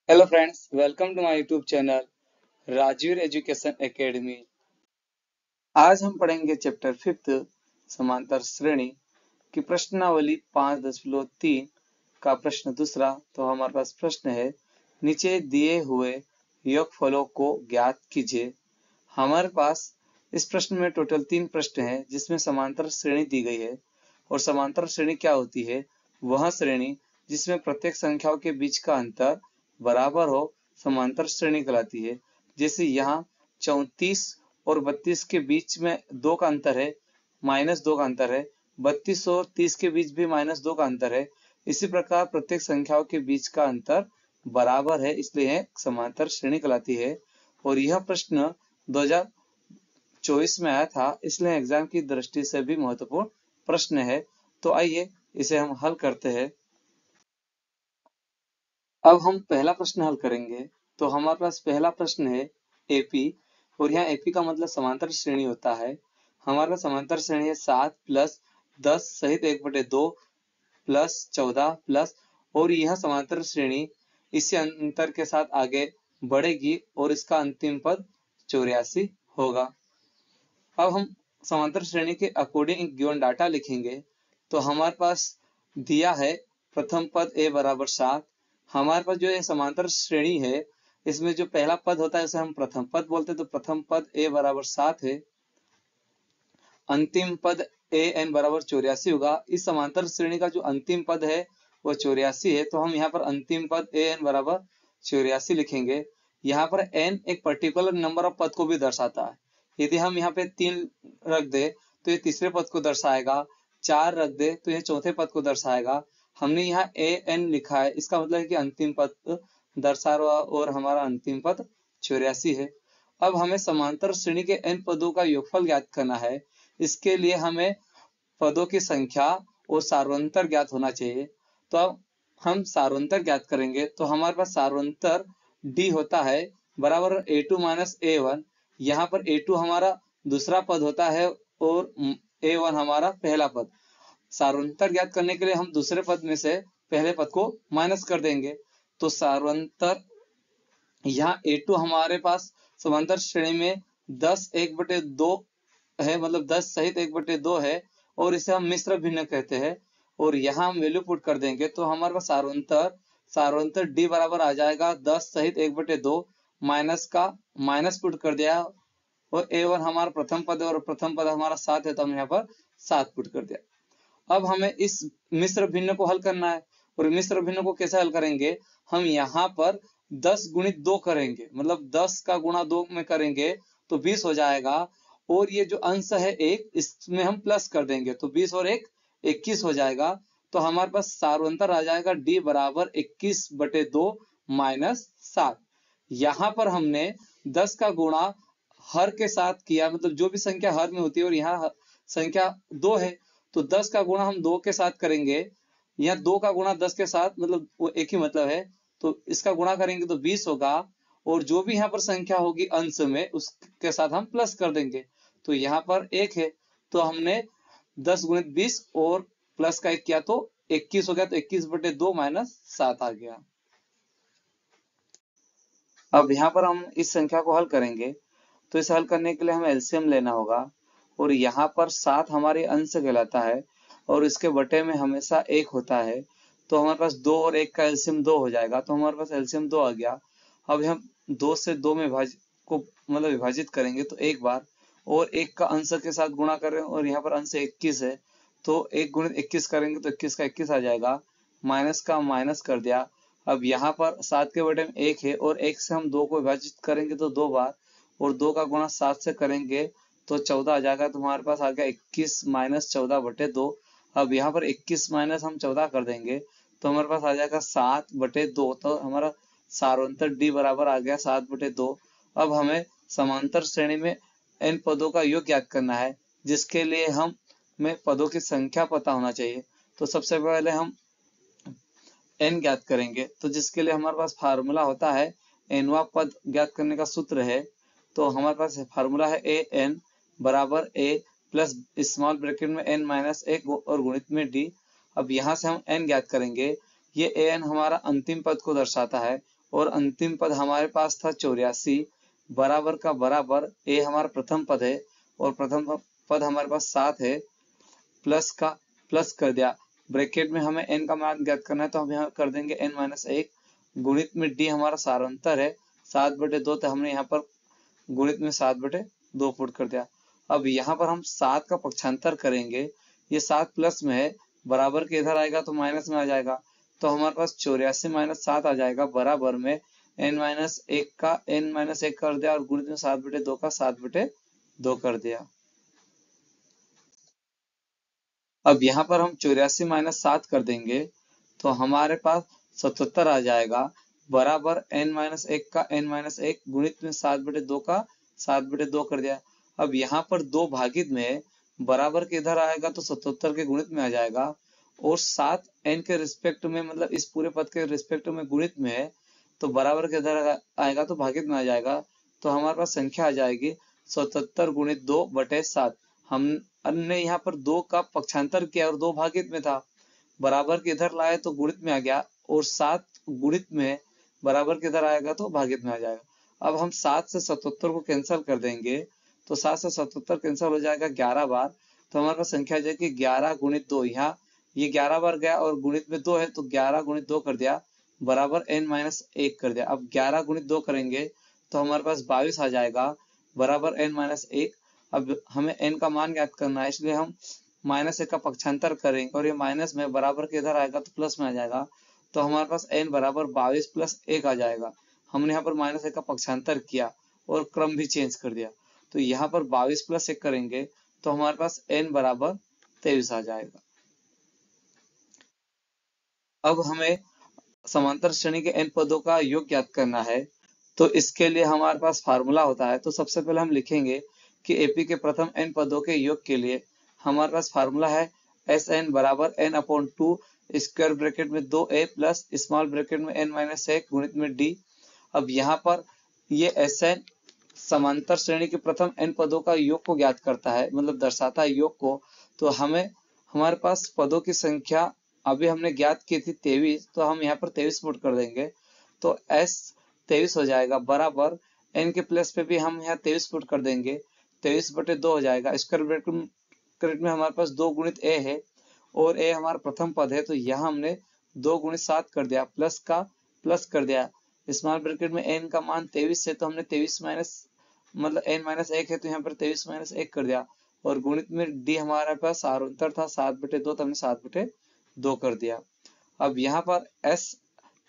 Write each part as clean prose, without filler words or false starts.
Hello friends, welcome to my YouTube channel Rajveer education academy. आज हम पढ़ेंगे चैप्टर 5 समांतर श्रेणी की प्रश्नावली 5.3 का प्रश्न दूसरा। तो हमारे पास प्रश्न है, नीचे दिए हुए योगफलों को ज्ञात कीजिए। हमारे पास इस प्रश्न में टोटल 3 प्रश्न है जिसमें समांतर श्रेणी दी गई है। और समांतर श्रेणी क्या होती है? वह श्रेणी जिसमें प्रत्येक संख्याओं के बीच का अंतर बराबर हो समांतर श्रेणी कहलाती है। जैसे यहाँ 34 और 32 के बीच में 2 का अंतर है, -2 का अंतर है। 32 और 30 के बीच भी -2 का अंतर है। इसी प्रकार प्रत्येक संख्याओं के बीच का अंतर बराबर है, इसलिए यह समांतर श्रेणी कहलाती है। और यह प्रश्न 2024 में आया था, इसलिए एग्जाम की दृष्टि से भी महत्वपूर्ण प्रश्न है। तो आइए इसे हम हल करते हैं। अब हम पहला प्रश्न हल करेंगे। तो हमारे पास पहला प्रश्न है एपी, और यहाँ एपी का मतलब समांतर श्रेणी होता है। हमारे पास समांतर श्रेणी है 7 प्लस 10 सहित 1/2 प्लस 14 प्लस, और यह समांतर श्रेणी इसी अंतर के साथ आगे बढ़ेगी और इसका अंतिम पद 84 होगा। अब हम समांतर श्रेणी के अकॉर्डिंग गिवन डाटा लिखेंगे। तो हमारे पास दिया है प्रथम पद a बराबर 7। हमारे पास जो ये समांतर श्रेणी है, इसमें जो पहला पद होता है उसे हम प्रथम पद बोलते हैं। तो प्रथम पद a बराबर 7 है, अंतिम पद a n बराबर 84 होगा। इस समांतर श्रेणी का जो अंतिम पद है वो 84 है, तो हम यहाँ पर अंतिम पद a n बराबर 84 लिखेंगे। यहाँ पर n एक पर्टिकुलर नंबर ऑफ पद को भी दर्शाता है। यदि हम यहाँ पे 3 रख दे तो ये तीसरे पद को दर्शाएगा, 4 रख दे तो ये चौथे पद को दर्शाएगा। हमने यहाँ a n लिखा है, इसका मतलब है कि अंतिम पद दर्शा रहा और हमारा अंतिम पद 84 है। अब हमें समांतर श्रेणी के n पदों का योगफल ज्ञात करना है। इसके लिए हमें पदों की संख्या और सार्वंतर ज्ञात होना चाहिए। तो अब हम सार्वंतर ज्ञात करेंगे। तो हमारे पास सार्वंतर d होता है बराबर a2 माइनस a1। यहाँ पर a2 हमारा दूसरा पद होता है और a1 हमारा पहला पद। सार्वंतर ज्ञात करने के लिए हम दूसरे पद में से पहले पद को माइनस कर देंगे। तो सार्वंतर यहाँ a2 हमारे पास समांतर श्रेणी में 10 1/2 है, मतलब 10 सहित 1/2 है, और इसे हम मिश्र भिन्न कहते हैं। और यहाँ हम वैल्यू पुट कर देंगे तो हमारे पास सार्वंतर d बराबर आ जाएगा 10 सहित 1/2, माइनस का माइनस पुट कर दिया, और a1 हमारा प्रथम पद है और प्रथम पद हमारा 7 है, तो हम यहाँ पर 7 पुट कर दिया। अब हमें इस मिश्र भिन्न को हल करना है। और मिश्र भिन्न को कैसे हल करेंगे? हम यहाँ पर 10 गुणित 2 करेंगे, मतलब 10 का गुणा 2 में करेंगे तो 20 हो जाएगा। और ये जो अंश है 1, इसमें हम प्लस कर देंगे तो 20 और 1 21 हो जाएगा। तो हमारे पास सार्वंतर आ जाएगा d बराबर 21/2 माइनस 7। यहाँ पर हमने 10 का गुणा हर के साथ किया, मतलब जो भी संख्या हर में होती है, और यहाँ संख्या 2 है तो 10 का गुणा हम 2 के साथ करेंगे। यहाँ 2 का गुणा 10 के साथ मतलब वो एक ही मतलब है, तो इसका गुणा करेंगे तो 20 होगा। और जो भी यहाँ पर संख्या होगी अंश में उसके साथ हम प्लस कर देंगे। तो यहाँ पर 1 है, तो हमने 10 गुणित 20 और प्लस का 1 किया तो 21 हो गया। तो 21/2 माइनस 7 आ गया। अब यहाँ पर हम इस संख्या को हल करेंगे। तो इसे हल करने के लिए हमें एलसीएम लेना होगा। और यहाँ पर 7 हमारे अंश कहलाता है और इसके बटे में हमेशा 1 होता है। तो हमारे पास 2 और 1 का एलसीएम 2 हो जाएगा, तो हमारे पास एलसीएम 2 आ गया। अब हम 2 से 2 में विभाजित करेंगे तो एक बार, और 1 का अंश के साथ गुणा करें, और यहाँ पर अंश 21 है तो 1 गुणित 21 करेंगे तो 21 का 21 आ जाएगा, माइनस का माइनस कर दिया। अब यहाँ पर 7 के बटे में 1 है और 1 से हम 2 को विभाजित करेंगे तो 2 बार, और 2 का गुणा 7 से करेंगे तो 14 आ जाएगा। तो हमारे पास आ गया 21 माइनस 14/2। अब यहाँ पर 21 माइनस हम 14 कर देंगे तो हमारे पास आ जाएगा 7/2। तो हमारा सार्वंतर d बराबर आ गया 7/2। अब हमें समांतर श्रेणी में n पदों का योग ज्ञात करना है, जिसके लिए हमें पदों की संख्या पता होना चाहिए। तो सबसे पहले हम n ज्ञात करेंगे, तो जिसके लिए हमारे पास फार्मूला होता है, nवा पद ज्ञात करने का सूत्र है। तो हमारे पास फार्मूला है a n बराबर a प्लस स्मॉल ब्रैकेट में n माइनस 1 और गुणित में d। अब यहाँ से हम n ज्ञात करेंगे। ये a n हमारा अंतिम पद को दर्शाता है और अंतिम पद हमारे पास था 84 बराबर का बराबर ए हमारा प्रथम पद है और प्रथम पद हमारे पास 7 है, प्लस का प्लस कर दिया, ब्रैकेट में हमें n का मान ज्ञात करना है तो हम यहाँ कर देंगे n-1 गुणित में d हमारा सारांतर है 7/2, तो हमने यहाँ पर गुणित में 7/2 पुट कर दिया। अब यहाँ पर हम 7 का पक्षांतर करेंगे, ये 7 प्लस में है, बराबर के इधर आएगा तो माइनस में आ जाएगा, तो हमारे पास 84 - 7 आ जाएगा बराबर में n-1 का n-1 कर दिया और गुणित में 7/2 का 7/2 कर दिया। अब यहाँ पर हम 84 - 7 कर देंगे तो हमारे पास 77 आ जाएगा बराबर n-1 का n-1 गुणित में 7/2 का 7/2 कर दिया। अब यहाँ पर 2 भागित में बराबर के इधर आएगा तो 77 के गुणित में आ जाएगा और 7 n के रिस्पेक्ट में मतलब इस पूरे पद के रिस्पेक्ट में गुणित में है तो बराबर के इधर आएगा तो भागित में आ जाएगा, तो हमारे पास संख्या आ जाएगी 77 गुणित 2/7। हमने यहाँ पर 2 का पक्षांतर किया और 2 भागित में था, बराबर के इधर लाए तो गुणित में आ गया और 7 गुणित में बराबर के इधर आएगा तो भागित में आ जाएगा। अब हम 7 से 77 को कैंसिल कर देंगे तो 7 से 77 कैंसिल हो जाएगा 11 बार, तो हमारे पास संख्या आ जाएगी 11 गुणित 2, यहाँ ये 11 बार गया और गुणित में 2 है तो 11 गुणित 2 कर दिया बराबर n-1 कर दिया। अब 11 गुणित 2 करेंगे तो हमारे पास 22 आ जाएगा बराबर n-1। अब हमें n का मान ज्ञात करना है इसलिए हम -1 का पक्षांतर करेंगे और ये माइनस में बराबर के इधर आएगा तो प्लस में आ जाएगा, तो हमारे पास n बराबर 22 + 1 आ जाएगा। हमने यहाँ पर -1 का पक्षांतर किया और क्रम भी चेंज कर दिया, तो यहाँ पर 22 + 1 करेंगे तो हमारे पास n बराबर 23 आ जाएगा। अब हमें समांतर श्रेणी के n पदों का योग ज्ञात करना है, तो इसके लिए हमारे पास फार्मूला होता है। तो सबसे पहले हम लिखेंगे कि एपी के प्रथम n पदों के योग के लिए हमारे पास फार्मूला है Sn बराबर n/2 स्क्वायर ब्रैकेट में 2a प्लस स्मॉल ब्रैकेट में n-1 गुणित में d। अब यहाँ पर ये Sn समांतर श्रेणी के प्रथम n पदों का योग को ज्ञात करता है, मतलब दर्शाता है योग को। तो हमें हमारे पास पदों की संख्या अभी हमने ज्ञात की थी 23, तो हम यहाँ पर 23 पुट कर देंगे तो S 23 हो जाएगा बराबर n के प्लस पे भी हम यहाँ 23 पुट कर देंगे, 23/2 हो जाएगा। स्क्वायर ब्रैकेट में हमारे पास 2 गुणित a है और a हमारा प्रथम पद है तो यहाँ हमने 2 गुणित 7 कर दिया, प्लस का प्लस कर दिया। स्मॉल ब्रैकेट में n का मान 23 है तो हमने 23 मतलब n-1 है तो यहाँ पर 23 - 1 कर दिया और गुणित में d हमारे पास सारांतर था 7/2 तो हमने 7/2 कर दिया। अब यहाँ पर S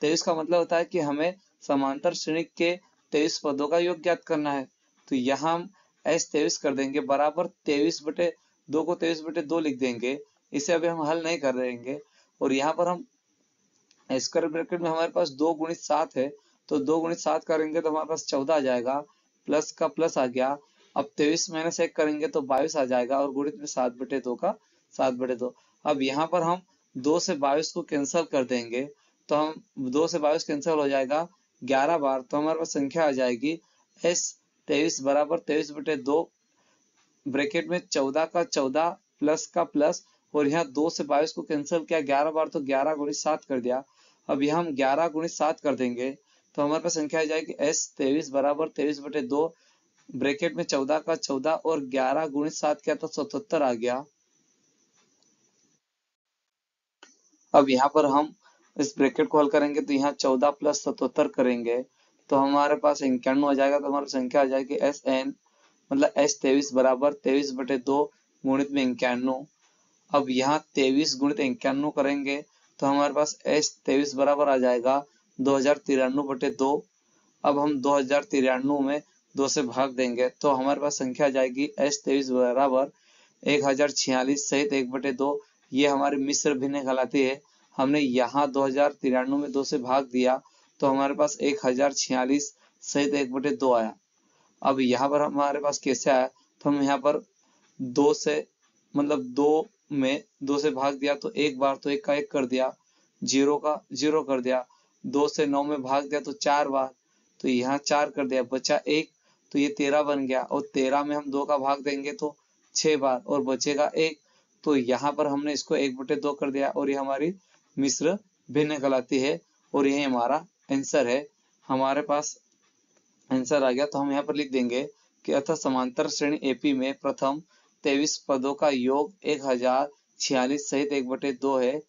23 का मतलब होता है कि हमें समांतर श्रेणी के 23 पदों का योग ज्ञात करना है, तो यहाँ हम S 23 कर देंगे बराबर 23/2 को 23/2 लिख देंगे। इसे अभी हम हल नहीं कर देंगे और यहाँ पर हम स्क्वायर ब्रैकेट में हमारे पास 2 गुणित 7 है तो 2 गुणित 7 करेंगे तो हमारे पास 14 आ जाएगा, प्लस का प्लस आ गया। अब 23 - 1 करेंगे तो 22 आ जाएगा और गुणित में 7/2 का 7/2। अब यहाँ पर हम 2 से 22 को कैंसिल कर देंगे तो हम 2 से 22 कैंसिल हो जाएगा 11 बार, तो हमारे पास संख्या आ जाएगी S 23 बराबर 23/2 ब्रैकेट में 14 का 14 प्लस का प्लस और यहाँ 2 से 22 को कैंसिल किया 11 बार तो 11 गुणित 7 कर दिया। अब यहाँ हम 11 गुणित 7 कर देंगे तो हमारे पास संख्या आ जाएगी S 23 बराबर 23/2 ब्रैकेट में 14 का 14 और 11 गुणित 7 किया तो 77 आ गया। अब यहाँ पर हम इस ब्रैकेट को हल करेंगे तो यहाँ 14 + 77 करेंगे तो हमारे पास 91 हो जाएगा, तो हमारी संख्या आ जाएगी Sn मतलब S 23 बराबर 23/2 गुणित में 91। अब यहाँ 23 गुणित 91 करेंगे तो हमारे पास S 23 बराबर आ जाएगा 2093/2। अब हम 2093 में 2 से भाग देंगे तो हमारे पास संख्या आ जाएगी S 23 बराबर 1046 सहित 1/2। ये हमारी मिश्र भिन्न कहलाती है। हमने यहाँ 2093 में 2 से भाग दिया तो हमारे पास 1046 सहित 1/2 आया। अब यहाँ पर हमारे पास कैसे आया, तो हम यहाँ पर 2 से मतलब 2 में 2 से भाग दिया तो एक बार तो 1 का 1 कर दिया, 0 का 0 कर दिया, 2 से 9 में भाग दिया तो 4 बार तो यहाँ 4 कर दिया, बचा 1 तो ये 13 बन गया और 13 में हम 2 का भाग देंगे तो 6 बार और बचेगा 1, तो यहाँ पर हमने इसको 1/2 कर दिया और ये हमारी मिश्र भिन्न कहलाती है और यही हमारा आंसर है। हमारे पास आंसर आ गया। तो हम यहाँ पर लिख देंगे कि अतः समांतर श्रेणी एपी में प्रथम 23 पदों का योग 1046 सहित 1/2 है।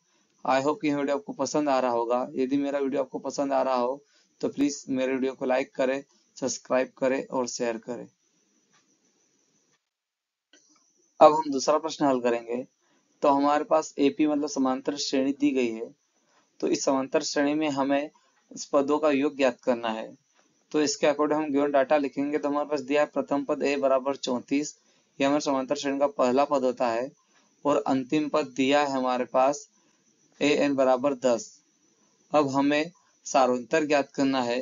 आई होप कि यह वीडियो आपको पसंद आ रहा होगा। यदि मेरा वीडियो आपको पसंद आ रहा हो तो प्लीज मेरे वीडियो को लाइक करें, सब्सक्राइब करें और शेयर करें। अब हम दूसरा प्रश्न हल करेंगे। तो हमारे पास एपी मतलब समांतर श्रेणी दी गई है। तो इस समांतर श्रेणी में हमें इस पदों का योग ज्ञात करना है। तो इसके अकॉर्डिंग हम गिवन डाटा लिखेंगे। तो हमारे पास दिया है प्रथम पद a बराबर 34, ये हमारे समांतर श्रेणी का पहला पद होता है। और अंतिम पद दिया है हमारे पास an बराबर 10। अब हमें सारोंतर ज्ञात करना है।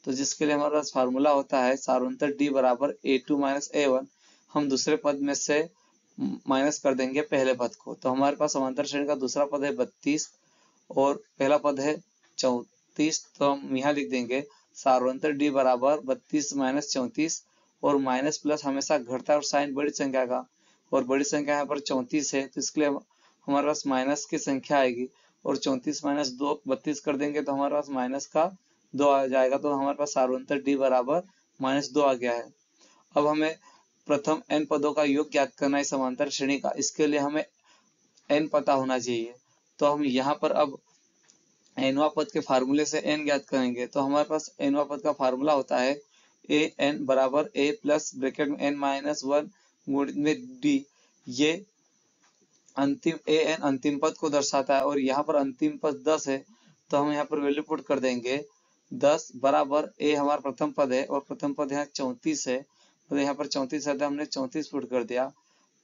तो जिसके लिए हमारे पास फार्मूला होता है सारोंतर d बराबर a2 माइनस a1। हम दूसरे पद में से माइनस कर देंगे पहले पद को। तो हमारे पास समांतर श्रेणी का दूसरा पद है 32 और पहला पद है 34। तो हम यहाँ लिख देंगे सारोंतर d बराबर 32 माइनस 34। और माइनस प्लस हमेशा घटता है और साइन बड़ी संख्या का, और बड़ी संख्या यहाँ पर 34 है। तो इसके लिए हमारे पास माइनस की संख्या आएगी। और 34 माइनस 2 32 कर देंगे तो हमारे पास माइनस का 2 आ जाएगा। तो हमारे पास सारोंतर d बराबर -2 आ गया है। अब हमें प्रथम n पदों का योग ज्ञात करना है समांतर श्रेणी का। इसके लिए हमें n पता होना चाहिए। तो हम यहाँ पर अब nवा पद के फार्मूले से n ज्ञात करेंगे। तो हमारे पास nवा पद का फार्मूला होता है a n बराबर a प्लस ब्रैकेट में n माइनस 1 गुणित में d। ये अंतिम a n अंतिम पद को दर्शाता है और यहाँ पर अंतिम पद 10 है। तो हम यहाँ पर वैल्यू पुट कर देंगे 10 बराबर a हमारा प्रथम पद है और प्रथम पद यहाँ 34 है। तो यहाँ पर 34 है तो हमने 34 पुट कर दिया।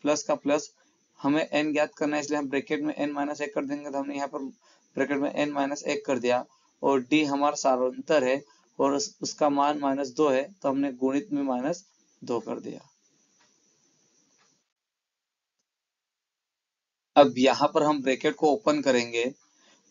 प्लस का प्लस हमें n ज्ञात करना है, इसलिए हम ब्रैकेट में n माइनस 1 कर देंगे। तो हमने यहाँ पर ब्रैकेट में n माइनस 1 कर दिया। और d हमारा सारोंतर है और उसका मान -2 है। तो हमने गुणित में -2 कर दिया। अब यहाँ पर हम ब्रैकेट को ओपन करेंगे।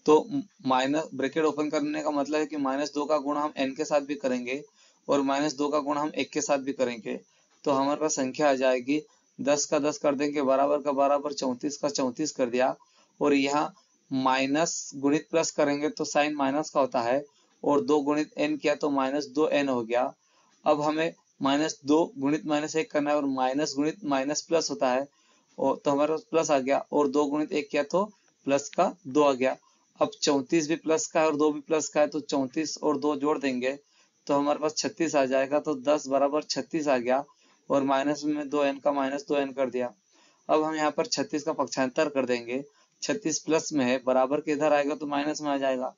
तो माइनस ब्रैकेट ओपन करने का मतलब है कि -2 का गुणा हम n के साथ भी करेंगे और -2 का गुणा हम 1 के साथ भी करेंगे। तो हमारे पास संख्या आ जाएगी 10 का 10 कर देंगे, बराबर का बराबर, 34 का 34 कर दिया। और यहाँ माइनस गुणित प्लस करेंगे तो साइन माइनस का होता है और 2 गुणित n किया तो -2n हो गया। अब हमें -2 गुणित -1 करना है और माइनस गुणित माइनस प्लस होता है। और तो हमारे पास प्लस आ गया और 2 गुणित 1 किया तो प्लस का 2 आ गया। अब 34 भी प्लस का है और 2 भी प्लस का है तो 34 और 2 जोड़ देंगे तो हमारे पास 36 आ जाएगा। तो 10 बराबर 36 आ गया और माइनस में 2n का -2n कर दिया। अब हम यहाँ पर 36 का पक्षांतर कर देंगे। 36 प्लस में है, बराबर के इधर आएगा तो माइनस में आ जाएगा।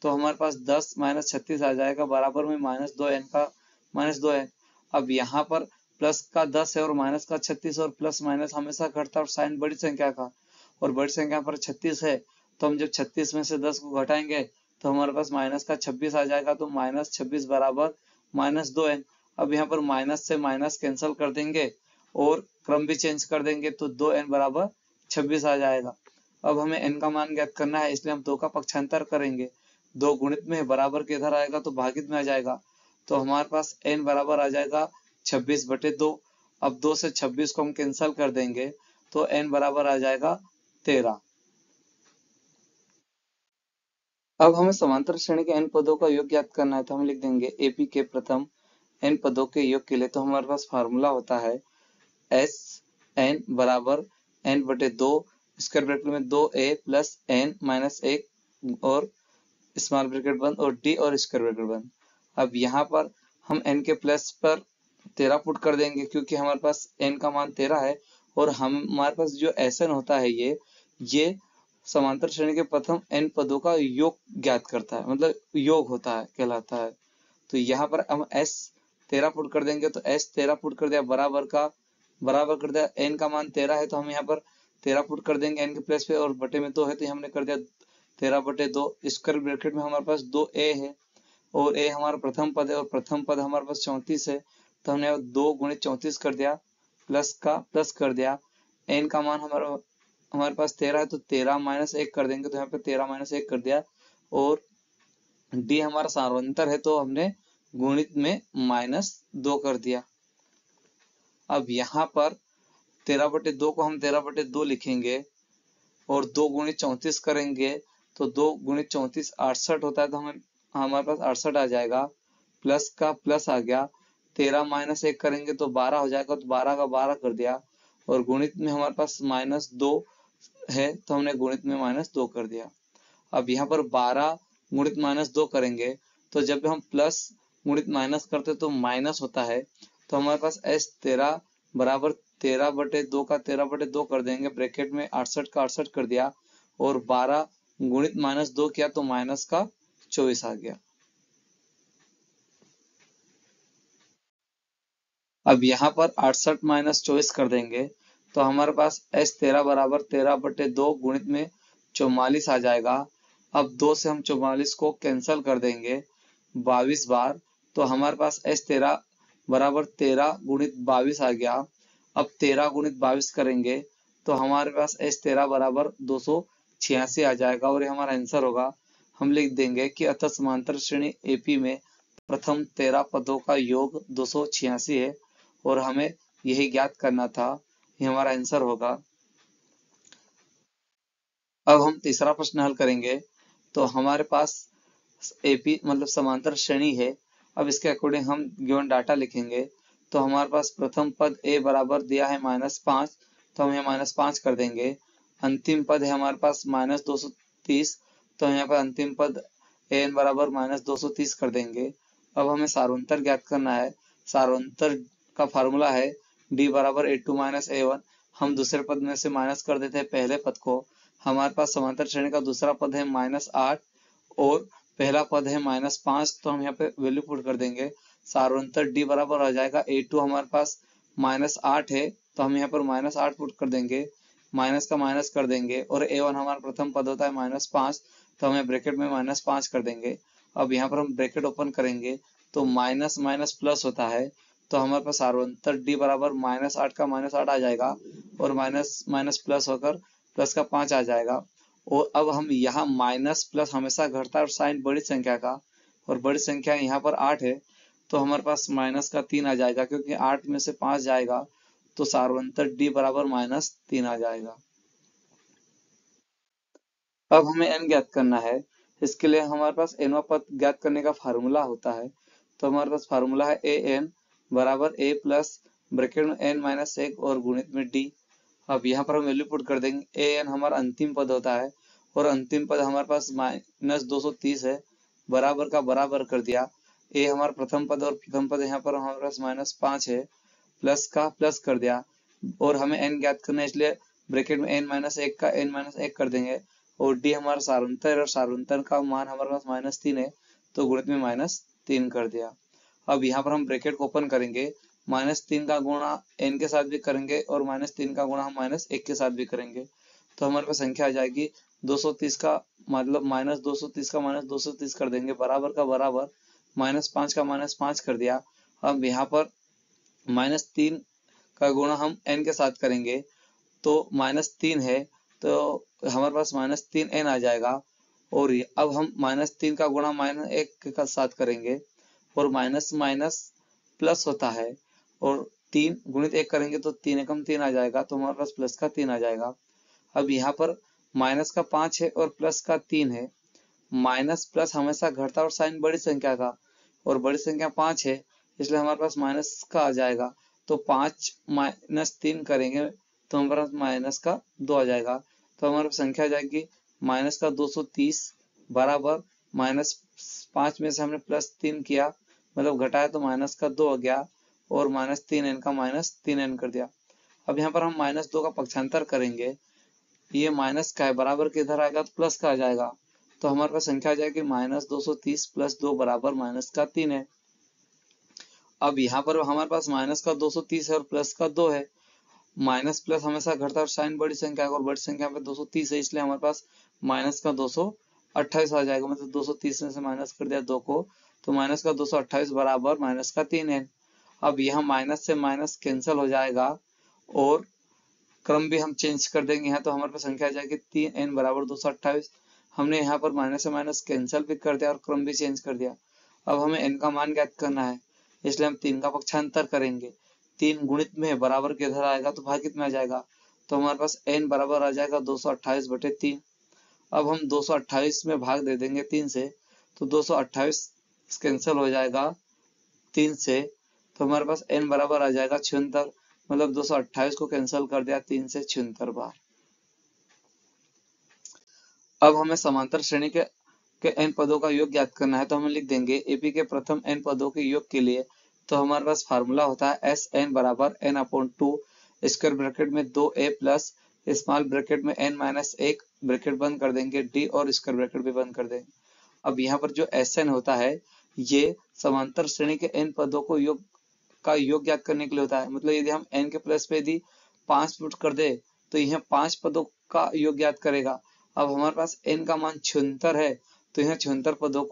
तो हमारे पास 10 माइनस 36 आ जाएगा, बराबर में -2n का -2n। अब यहाँ पर प्लस का 10 है और माइनस का 36 और प्लस माइनस हमेशा घटता है और साइन बड़ी संख्या का, और बड़ी संख्या पर 36 है। तो हम जब 36 में से 10 को घटाएंगे तो हमारे पास माइनस का 26 आ जाएगा। तो -26 बराबर -2n। अब यहाँ पर माइनस से माइनस कैंसिल कर देंगे और क्रम भी चेंज कर देंगे तो 2n बराबर 26 आ जाएगा। अब हमें n का मान ज्ञात करना है, इसलिए हम 2 का पक्षांतर करेंगे। 2 गुणित में बराबर के इधर आएगा तो भागित में आ जाएगा। तो हमारे पास n बराबर आ जाएगा 26/2। अब 2 से 26 को हम कैंसिल कर देंगे तो n बराबर आ जाएगा 13। अब हमें समांतर श्रेणी के n पदों का योग ज्ञात करना है। तो हम लिख देंगे एपी के प्रथम n पदों के योग के लिए। तो हमारे पास फार्मूला होता है एस एन बराबर n/2 स्क्वायर ब्रैकेट में 2a प्लस n माइनस 1 और स्मॉल ब्रैकेट बंद और d और स्क्वायर ब्रैकेट बंद। अब यहाँ पर हम n के प्लस पर 13 पुट कर देंगे क्योंकि हमारे पास n का मान 13 है। और हमारे पास जो Sn होता है ये समांतर श्रेणी के प्रथम n पदों का योग ज्ञात करता है, मतलब योग होता है, कहलाता है। तो यहाँ पर हम s 13 पुट कर देंगे तो s 13 पुट कर दिया, बराबर कर दिया। n का मान 13 है तो हम यहाँ पर 13 पुट कर देंगे n के प्लस पे, और बटे में 2 है तो हमने कर दिया 13/2। स्क्वायर ब्रैकेट में हमारे पास 2a है और a हमारा प्रथम पद है और प्रथम पद हमारे पास 34 है। तो हमने 2 गुणित 34 कर दिया, प्लस का प्लस कर दिया। n का मान हमारे पास 13 है तो 13 माइनस 1 कर देंगे तो यहाँ पे 13 माइनस 1 कर दिया। और d हमारा सारोंतर है तो हमने गुणित में -2 कर दिया। अब यहाँ पर 13/2 को हम 13/2 लिखेंगे और 2 गुणित 34 करेंगे तो 2 गुणित 34 68 होता है। तो हमारे पास 68 आ जाएगा। प्लस का प्लस आ गया, 13 माइनस 1 करेंगे तो 12 हो जाएगा, तो 12 का 12 कर दिया। और गुणित में हमारे पास -2 है तो हमने गुणित में -2 कर दिया। अब यहाँ पर 12 गुणित -2 करेंगे तो जब हम प्लस गुणित माइनस करते तो माइनस होता है, तो हमारे पास S13 बराबर 13/2 का 13/2 कर देंगे, ब्रैकेट में 68 का 68 कर दिया, और 12 गुणित -2 किया तो माइनस का 24 आ गया। अब यहाँ पर 68 माइनस 24 कर देंगे तो हमारे पास S13 बराबर 13/2 गुणित में 44 आ जाएगा। अब 2 से हम 44 को कैंसल कर देंगे 22 बार, तो हमारे पास S13 बराबर 13 गुणित 22 आ गया। अब 13 गुणित 22 करेंगे तो हमारे पास S13 बराबर 286 आ जाएगा, और ये हमारा आंसर होगा। हम लिख देंगे कि अतः समांतर श्रेणी AP में प्रथम 13 पदों का योग 286 है, और हमें यही ज्ञात करना था। ये हमारा आंसर होगा। अब हम तीसरा प्रश्न हल करेंगे। तो हमारे पास एपी मतलब समांतर श्रेणी है। अब इसके अकॉर्डिंग हम गिवन डाटा लिखेंगे। तो हमारे पास प्रथम पद ए बराबर दिया है -5, तो हम यहाँ -5 कर देंगे। अंतिम पद है हमारे पास -230, तो यहाँ पर अंतिम पद एन बराबर -230 कर देंगे। अब हमें सारोंतर ज्ञात करना है। सारोंतर का फार्मूला है d बराबर a2 - a1। हम दूसरे पद में से माइनस कर देते हैं पहले पद को। हमारे पास समांतर श्रेणी का दूसरा पद है -8 और पहला पद है -5, तो हम यहाँ पे वैल्यू पुट कर देंगे। सारोंतर d बराबर आ जाएगा a2 हमारे पास -8 है, तो हम यहाँ पर -8 पुट कर देंगे, माइनस का माइनस कर देंगे, और a1 हमारा प्रथम पद होता है -5, तो हमें ब्रैकेट में -5 कर देंगे। अब यहाँ पर हम ब्रैकेट ओपन करेंगे तो माइनस माइनस प्लस होता है, तो हमारे पास सारोंतर d बराबर -8 का -8 आ जाएगा, और माइनस माइनस प्लस होकर प्लस का 5 आ जाएगा। और अब हम यहाँ माइनस प्लस हमेशा घटता है, और साइन बड़ी संख्या का, और बड़ी संख्या यहाँ पर 8 है, तो हमारे पास माइनस का 3 आ जाएगा, क्योंकि 8 में से 5 जाएगा, तो सारोंतर d बराबर -3 आ जाएगा। अब हमें n ज्ञात करना है। इसके लिए हमारे पास nवां पद ज्ञात करने का फार्मूला होता है। तो हमारे पास फार्मूला है an बराबर a प्लस ब्रैकेट में n-1 और गुणित में d। अब यहाँ पर हम वैल्यू पुट कर देंगे। an हमारा अंतिम पद होता है, और अंतिम पद हमारे पास -230 है, बराबर का बराबर कर दिया। a हमारा प्रथम पद, और प्रथम पद यहाँ पर हमारे पास -5 है, प्लस का प्लस कर दिया, और हमें n ज्ञात करना है, इसलिए ब्रैकेट में n-1 का n-1 कर देंगे, और d हमारा सारोंतर है, और सारोंतर का मान हमारे पास -3 है, तो गुणित में -3 कर दिया। अब यहाँ पर हम ब्रैकेट को ओपन करेंगे, -3 का गुणा n के साथ भी करेंगे, और -3 का गुणा हम -1 के साथ भी करेंगे, तो हमारे पास संख्या आ जाएगी 230 का मतलब -230 का -230 कर देंगे, बराबर का बराबर, -5 का -5 कर दिया। अब यहाँ पर -3 का गुणा हम n के साथ करेंगे, तो -3 है, तो हमारे पास -3n आ जाएगा। और अब हम -3 का गुणा -1 के साथ करेंगे, और माइनस माइनस प्लस होता है, और 3 गुणित 1 करेंगे तो 3 एकम 3 आ जाएगा, तो हमारे पास प्लस का 3 आ जाएगा। अब यहाँ पर माइनस का 5 है और प्लस का 3 है। माइनस प्लस हमेशा घटता और साइन बड़ी संख्या का, और बड़ी संख्या 5 है, इसलिए हमारे पास माइनस का आ जाएगा। तो 5 - 3 करेंगे तो हमारे पास माइनस का 2 आ जाएगा, तो हमारे पास संख्या आ जाएगी माइनस का 230 बराबर -5 में से हमने +3 किया, मतलब घटाया, तो माइनस का 2 आ गया, और -3n का -3n कर दिया। अब यहाँ पर हम -2 का पक्षांतर करेंगे, ये माइनस का है, बराबर के इधर आएगा तो प्लस का आ जाएगा, तो हमारे पास संख्या आ जाएगी -230 + 2 बराबर -3 है। अब यहाँ पर हमारे पास माइनस का 230 है और प्लस का 2 है। माइनस प्लस हमेशा घटता है, और साइन बड़ी संख्या है, और बड़ी संख्या पे 230 है, इसलिए हमारे पास माइनस का 228 आ जाएगा, मतलब 230 में से माइनस कर दिया 2 को, तो माइनस का 228 बराबर -3 है। अब यहाँ माइनस से माइनस कैंसिल हो जाएगा, और क्रम भी हम चेंज कर देंगे यहाँ, तो हमारे पास संख्या आ जाएगी 3n बराबर 228। हमने यहाँ पर माइनस से माइनस कैंसिल भी कर दिया और क्रम भी चेंज कर दिया। अब हमें n का मान ज्ञात करना है, इसलिए हम 3 का पक्षांतर करेंगे। 3 गुणित में बराबर के इधर आएगा तो भागित में आ जाएगा, तो हमारे पास n बराबर आ जाएगा 228/3। अब हम 228 में भाग दे देंगे 3 से, तो 228 कैंसिल हो जाएगा, 3 से, तो हमारे पास n बराबर आ जाएगा 76, मतलब 228 को कैंसिल कर दिया 3 से 76 बार। अब हमें समांतर श्रेणी के n पदों का योग ज्ञात करना है, तो हम लिख देंगे एपी के प्रथम n पदों के योग के लिए, तो हमारे पास फार्मूला होता है एस एन बराबर n/2 स्क्वायर ब्रैकेट में 2a प्लस स्मॉल ब्रैकेट में n-1 ब्रैकेट बंद कर देंगे d और स्क्वायर ब्रैकेट भी बंद कर देंगे। अब यहाँ पर जो Sn होता है ये समांतर श्रेणी के n पदों को योग ज्ञात करने के लिए होता है। मतलब यदि हम n के प्लस पे यदि 5 पुट कर दे तो यह 5 पदों का योग ज्ञात करेगा। अब हमारे पास n का मान 76 है, तो यह 76 पदों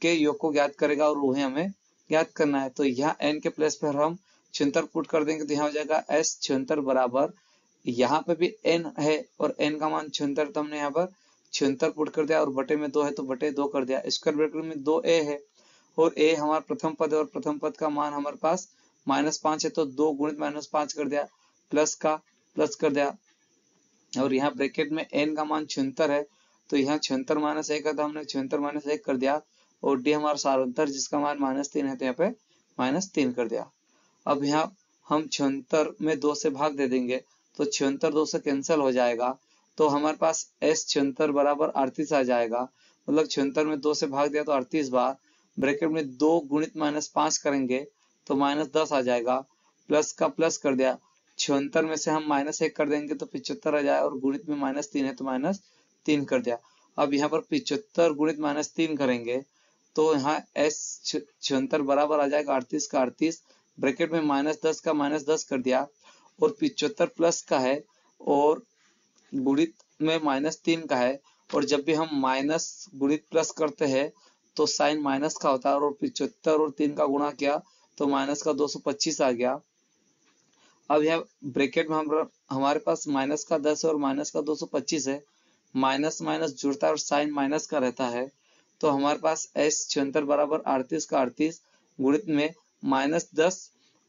के योग को ज्ञात करेगा और वही हमें ज्ञात करना है। तो यहाँ n के प्लस पर हम 76 पुट कर देंगे, तो यहाँ हो जाएगा s 76 बराबर, यहाँ पे भी n है और n का मान 76, तो हमने यहाँ पर 76 पुट कर दिया और बटे में 2 है तो बटे 2 कर दिया। स्क्वायर ब्रैकेट में 2a है और a हमारा प्रथम पद है और प्रथम पद का मान हमारे पास -5 है, तो 2 गुणित -5 कर दिया, प्लस का प्लस कर दिया। और यहाँ ब्रैकेट में n का मान 76 है, तो यहाँ 76 - 1 है, तो हमने 76 - 1 कर दिया। और d हमारा सारांतर जिसका मान -3 है, तो यहाँ पे -3 कर दिया। अब यहाँ हम 76 में 2 से भाग दे देंगे, तो 76 2 से कैंसिल हो जाएगा, तो हमारे पास s 76 बराबर 38 आ जाएगा। मतलब 76 में 2 से भाग दिया तो 38 बार, ब्रैकेट में 2 गुणित -5 करेंगे तो -10 आ जाएगा, प्लस का प्लस कर दिया। 76 में से हम -1 कर देंगे तो 75 आ जाएगा और गुणित में -3 है तो -3 कर दिया। अब यहाँ पर 75 गुणित -3 करेंगे तो यहाँ s 76 बराबर आ जाएगा 38 का 38, ब्रैकेट में -10 का -10 कर दिया और 75 प्लस का है और गुणित में -3 का है। और जब भी हम माइनस गुणित प्लस करते हैं तो साइन माइनस का होता है और 75 और 3 का गुणा किया तो माइनस का 225 आ गया। अब यह ब्रैकेट में हमारे पास माइनस का 10 और माइनस का 225 है, माइनस माइनस जुड़ता है और साइन माइनस का रहता है, तो हमारे पास s 76 बराबर 38 का 38 गुणित में -10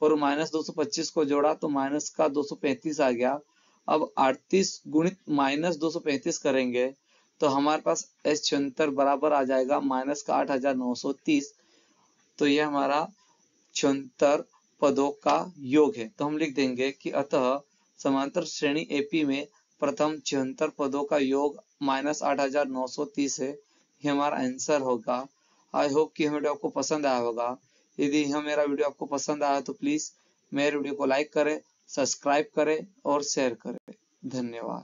और -225 को जोड़ा तो माइनस का 235 आ गया। अब 38 गुणित -235 करेंगे तो हमारे पास s 76 बराबर आ जाएगा माइनस का 8930, तो यह हमारा 76 पदों का योग है। तो हम लिख देंगे कि अतः समांतर श्रेणी एपी में प्रथम 76 पदों का योग -8930 है। ये हमारा आंसर होगा। आई होप कि वीडियो आपको पसंद आया होगा। यदि यह मेरा वीडियो आपको पसंद आया तो प्लीज मेरे वीडियो को लाइक करें, सब्सक्राइब करें और शेयर करें। धन्यवाद।